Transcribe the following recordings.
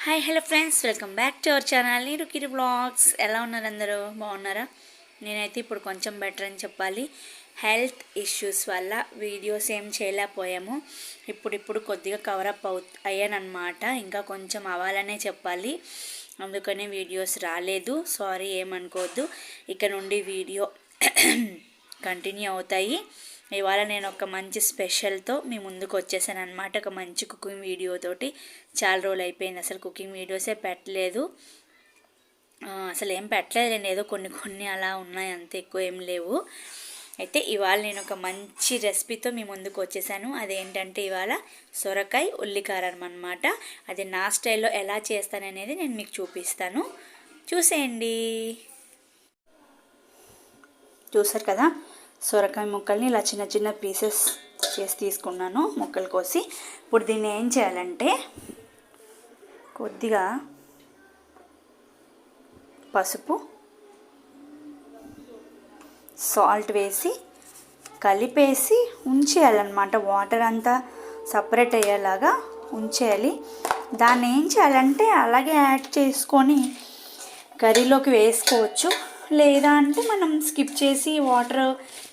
Hi hello friends, welcome back to our channel రుకిరి blogs. ఎలా ఉన్నారు అందరూ? బాగున్నారా? నేనైతే ఇప్పుడు కొంచెం బెటర్ అని చెప్పాలి. హెల్త్ ఇష్యూస్ వల్ల వీడియోస్ ఏం చేయలేకపోయాము. ఇప్పుడు కొద్దిగా కవరప్ అయ్యానమాట. ఇంకా కొంచెం అవ్వాలనే చెప్పాలి. అందుకనే వీడియోస్ రాలేదు. సారీ, ఏమనుకోవద్దు. ఇక నుండి వీడియో కంటిన్యూ అవుతాయి. ఇవాళ నేను ఒక మంచి స్పెషల్తో మీ ముందుకు వచ్చేసాను అనమాట. ఒక మంచి కుకింగ్ వీడియోతోటి. చాలా రోజులు అయిపోయింది అసలు కుకింగ్ వీడియోసే పెట్టలేదు. అసలు ఏం పెట్టలేదు, నేను ఏదో కొన్ని అలా ఉన్నాయి, అంత ఎక్కువ ఏం లేవు. అయితే ఇవాళ నేను ఒక మంచి రెసిపీతో మీ ముందుకు వచ్చేసాను. అదేంటంటే ఇవాళ సొరకాయ ఉల్లికారం అనమాట. అది నా స్టైల్లో ఎలా చేస్తాననేది నేను మీకు చూపిస్తాను, చూసేయండి. చూసారు కదా, సొరకాయ ముక్కల్ని ఇలా చిన్న చిన్న పీసెస్ చేసి తీసుకున్నాను, ముక్కలు కోసి. ఇప్పుడు దీన్ని ఏం చేయాలంటే కొద్దిగా పసుపు, సాల్ట్ వేసి కలిపేసి ఉంచేయాలన్నమాట. వాటర్ అంతా సపరేట్ అయ్యేలాగా ఉంచేయాలి. దాన్ని ఏం చేయాలంటే అలాగే యాడ్ చేసుకొని కర్రీలోకి వేసుకోవచ్చు, లేదా అంటే మనం స్కిప్ చేసి వాటర్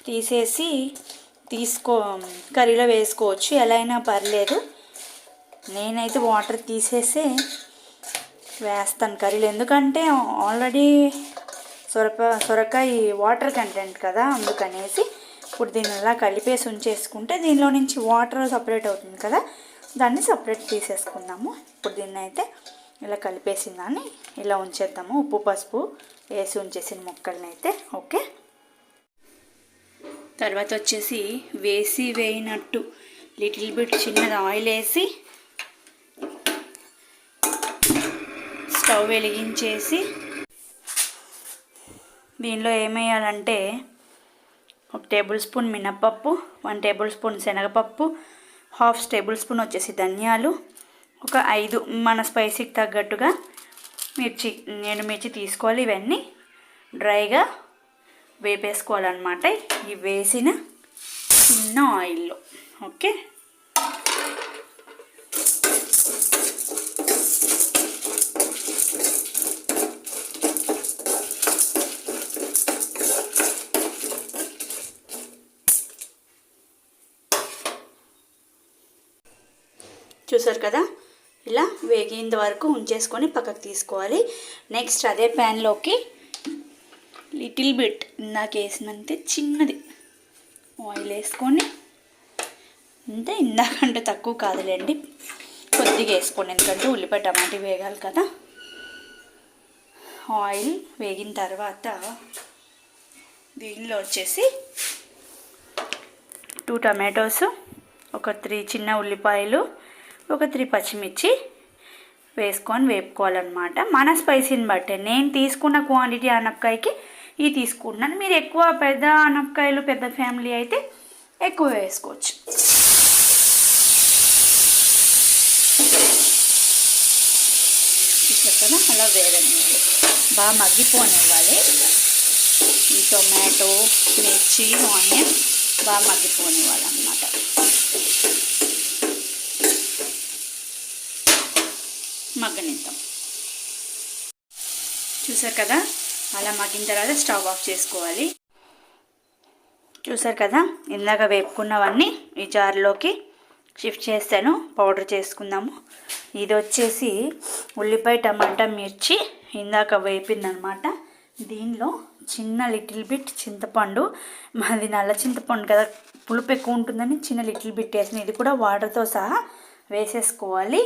తీసేసి కర్రీలో వేసుకోవచ్చు, ఎలా అయినా పర్లేదు. నేనైతే వాటర్ తీసేసే వేస్తాను కర్రీలో, ఎందుకంటే ఆల్రెడీ సొరకాయ వాటర్ కంటెంట్ కదా, అందుకనేసి. ఇప్పుడు దీన్ని ఇలా కలిపేసి ఉంచేసుకుంటే దీనిలో నుంచి వాటర్ సపరేట్ అవుతుంది కదా, దాన్ని సపరేట్ తీసేసుకుందాము. ఇప్పుడు దీన్ని అయితే ఇలా కలిపేసిన దాన్ని ఇలా ఉంచేద్దాము. ఉప్పు పసుపు వేసి ఉంచేసిన ముక్కల్ని అయితే. ఓకే, తర్వాత వచ్చేసి వేయినట్టు లిటిల్ బిట్ చిన్నది ఆయిల్ వేసి స్టవ్ వెలిగించేసి దీనిలో ఏమేయాలంటే 1 టేబుల్ స్పూన్ మినప్పప్పు, 1 టేబుల్ స్పూన్ శనగపప్పు, 1/2 టేబుల్ స్పూన్ వచ్చేసి ధనియాలు, ఒక 5 మన స్పైసీకి తగ్గట్టుగా మిర్చి తీసుకోవాలి. ఇవన్నీ డ్రైగా వేపేసుకోవాలన్నమాట, ఈ వేసిన చిన్న ఆయిల్లో. ఓకే, చూసారు కదా, ఇలా వేగేంత వరకు ఉంచేసుకొని పక్కకు తీసుకోవాలి. నెక్స్ట్ అదే ప్యాన్లోకి లిటిల్ బిట్ ఇందాక వేసినంతే చిన్నది ఆయిల్ వేసుకొని, అంతే, ఇందాకంటే తక్కువ కాదులేండి, కొద్దిగా వేసుకోండి, ఎందుకంటే ఉల్లిపాయ టమాటా వేగాలి కదా. ఆయిల్ వేగిన తర్వాత దీనిలో వచ్చేసి 2 టమాటోస్, ఒక 3 చిన్న ఉల్లిపాయలు, ఒక 3 పచ్చిమిర్చి వేసుకొని వేపుకోవాలన్నమాట. మన స్పైసీని బట్టే నేను తీసుకున్న క్వాంటిటీ ఆనపకాయకి ఇవి తీసుకుంటున్నాను. మీరు ఎక్కువ పెద్ద ఆనపకాయలు, పెద్ద ఫ్యామిలీ అయితే ఎక్కువ వేసుకోవచ్చు. కదా, అలా వేగనివ్వాలి, బాగా మగ్గిపోనివ్వాలి. ఈ టొమాటో, మిర్చి, ఆనియన్ బాగా మగ్గిపోనివ్వాలి అన్నమాట. మగ్గనిద్దాం. చూసారు కదా, అలా మగ్గిన తర్వాత స్టవ్ ఆఫ్ చేసుకోవాలి. చూసారు కదా, ఇందాక వేపుకున్నవన్నీ ఈ జార్లోకి షిఫ్ట్ చేస్తాను. పౌడర్ చేసుకుందాము. ఇది వచ్చేసి ఉల్లిపాయ టమాటా మిర్చి ఇందాక వేపిందనమాట. దీనిలో చిన్న లిటిల్ బిట్ చింతపండు, మాది నల్ల చింతపండు కదా, పులుపు ఎక్కువ ఉంటుందని చిన్న లిటిల్ బిట్ వేసిన. ఇది కూడా వాటర్తో సహా వేసేసుకోవాలి.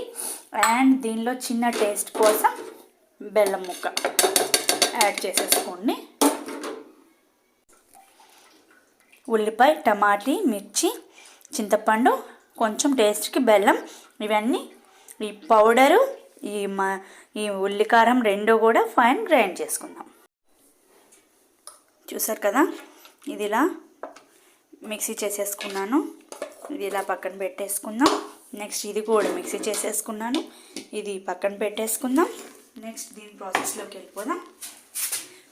అండ్ దీనిలో చిన్న టేస్ట్ కోసం బెల్లం ముక్క యాడ్ చేసేసుకోండి. ఉల్లిపాయ, టమాటీ, మిర్చి, చింతపండు, కొంచెం టేస్ట్కి బెల్లం, ఇవన్నీ ఈ పౌడరు, ఈ ఉల్లికారం రెండు కూడా ఫైన్ గ్రైండ్ చేసుకుందాం. చూసారు కదా, ఇది ఇలా మిక్సీ చేసేసుకున్నాను. ఇది ఇలా పక్కన పెట్టేసుకుందాం. నెక్స్ట్ ఇది కూడా మిక్సీ చేసేసుకున్నాను, ఇది పక్కన పెట్టేసుకుందాం. నెక్స్ట్ దీని ప్రాసెస్లోకి వెళ్ళిపోదాం.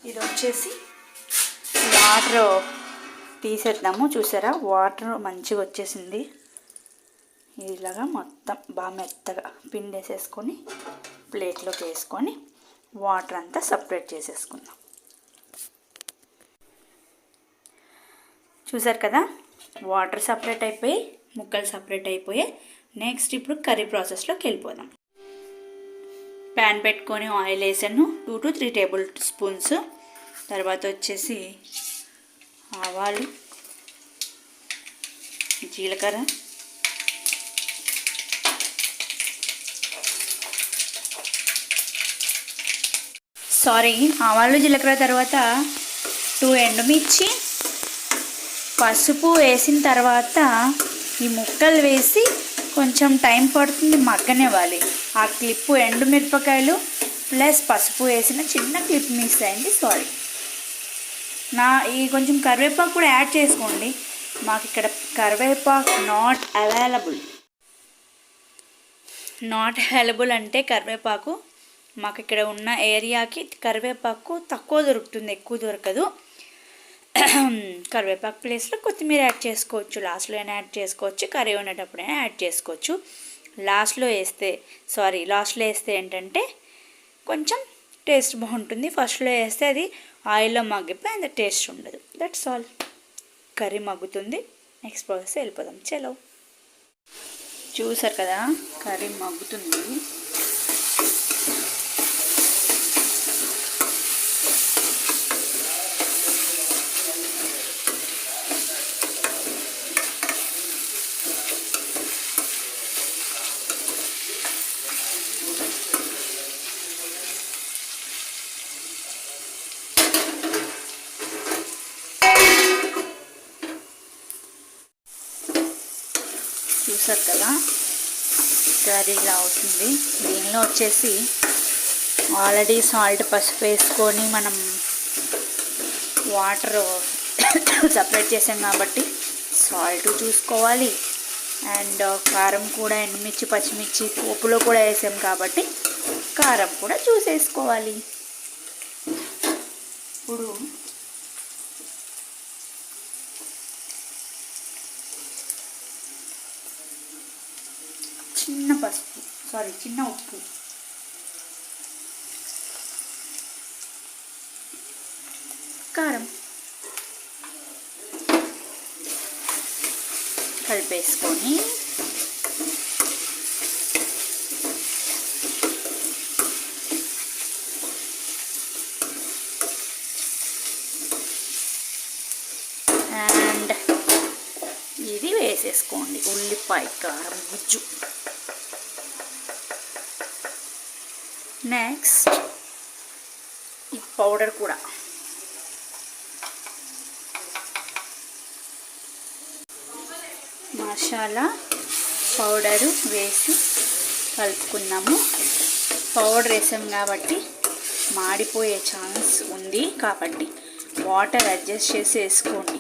ఇది వచ్చేసి వాటర్ తీసేద్దాము. చూసారా, వాటర్ మంచిగా వచ్చేసింది. ఇలాగా మొత్తం బాగా మెత్తగా పిండేసేసుకొని ప్లేట్లోకి వేసుకొని వాటర్ అంతా సపరేట్ చేసేసుకుందాం. చూసారు కదా, వాటర్ సపరేట్ అయిపోయి ముక్కలు సపరేట్ అయిపోయాయి. నెక్స్ట్ ఇప్పుడు కర్రీ ప్రాసెస్లోకి వెళ్ళిపోదాం. ప్యాన్ పెట్టుకొని ఆయిల్ వేసాను 2 to 3 టేబుల్ స్పూన్స్. తర్వాత వచ్చేసి ఆవాలు, జీలకర్ర, ఆవాలు జీలకర్ర తర్వాత 2 ఎండుమిర్చి, పసుపు వేసిన తర్వాత ఈ ముక్కలు వేసి కొంచెం టైం పడుతుంది, మగ్గనివ్వాలి. ఆ క్లిప్పు ఎండుమిరపకాయలు ప్లస్ పసుపు వేసిన చిన్న క్లిప్ మిస్ అయింది, ఈ కొంచెం కరివేపాకు కూడా యాడ్ చేసుకోండి. మాకు ఇక్కడ కరివేపాకు నాట్ అవైలబుల్ అంటే కరివేపాకు మాకు ఇక్కడ ఉన్న ఏరియాకి కరివేపాకు తక్కువ దొరుకుతుంది, ఎక్కువ దొరకదు. కరివేపాకు ప్లేస్లో కొత్తిమీర యాడ్ చేసుకోవచ్చు, లాస్ట్లో అయినా యాడ్ చేసుకోవచ్చు, కర్రీ ఉండేటప్పుడైనా యాడ్ చేసుకోవచ్చు. లాస్ట్లో వేస్తే ఏంటంటే కొంచెం టేస్ట్ బాగుంటుంది. ఫస్ట్లో వేస్తే అది ఆయిల్లో మగ్గిపోయి అంత టేస్ట్ ఉండదు. That's all. కర్రీ మగ్గుతుంది, నెక్స్ట్ ప్రాసెస్ వెళ్ళిపోదాం. చలో, చూసారు కదా కర్రీ మగ్గుతుంది. చూసారు కదా కర్రీ ఇలా అవుతుంది. దీనిలో వచ్చేసి ఆల్రెడీ సాల్ట్, పసుపు వేసుకొని మనం వాటర్ సపరేట్ చేసాం కాబట్టి సాల్ట్ చూసుకోవాలి. అండ్ కారం కూడా ఎండుమిర్చి, పచ్చిమిర్చి పోపులో కూడా వేసాం కాబట్టి కారం కూడా చూసేసుకోవాలి. ఇప్పుడు చిన్న ఉప్పు, కారం కలిపేసుకొని అండ్ ఇది వేసేసుకోండి, ఉల్లిపాయ కారం గుజ్జు. నెక్స్ట్ ఈ పౌడర్ కూడా మసాలా పౌడరు వేసి కలుపుకున్నాము. పౌడర్ వేసాం కాబట్టి మాడిపోయే ఛాన్స్ ఉంది కాబట్టి వాటర్ అడ్జస్ట్ చేసి వేసుకోండి.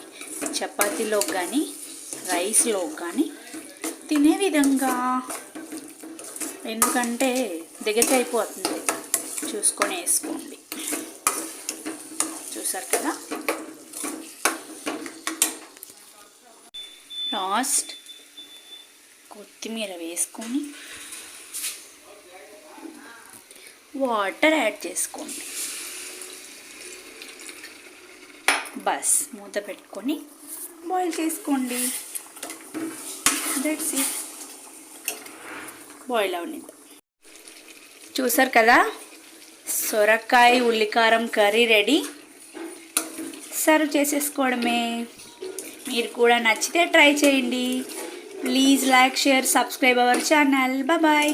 చపాతీలో కానీ రైస్లో కానీ తినే విధంగా, ఎందుకంటే దగ్గరికి అయిపోతుంది, చూసుకొని వేసుకోండి. చూసారు కదా, లాస్ట్ కొత్తిమీర వేసుకొని వాటర్ యాడ్ చేసుకోండి. బస్ మూత పెట్టుకొని బాయిల్ చేసుకోండి. That's it. బాయిల్ అవనిద్దాం. చూసారు కదా, సొరకాయ ఉల్లికారం కర్రీ రెడీ. సర్వ్ చేసేసుకోవడమే. మీరు కూడా నచ్చితే ట్రై చేయండి. Please like, share, subscribe our channel. Bye.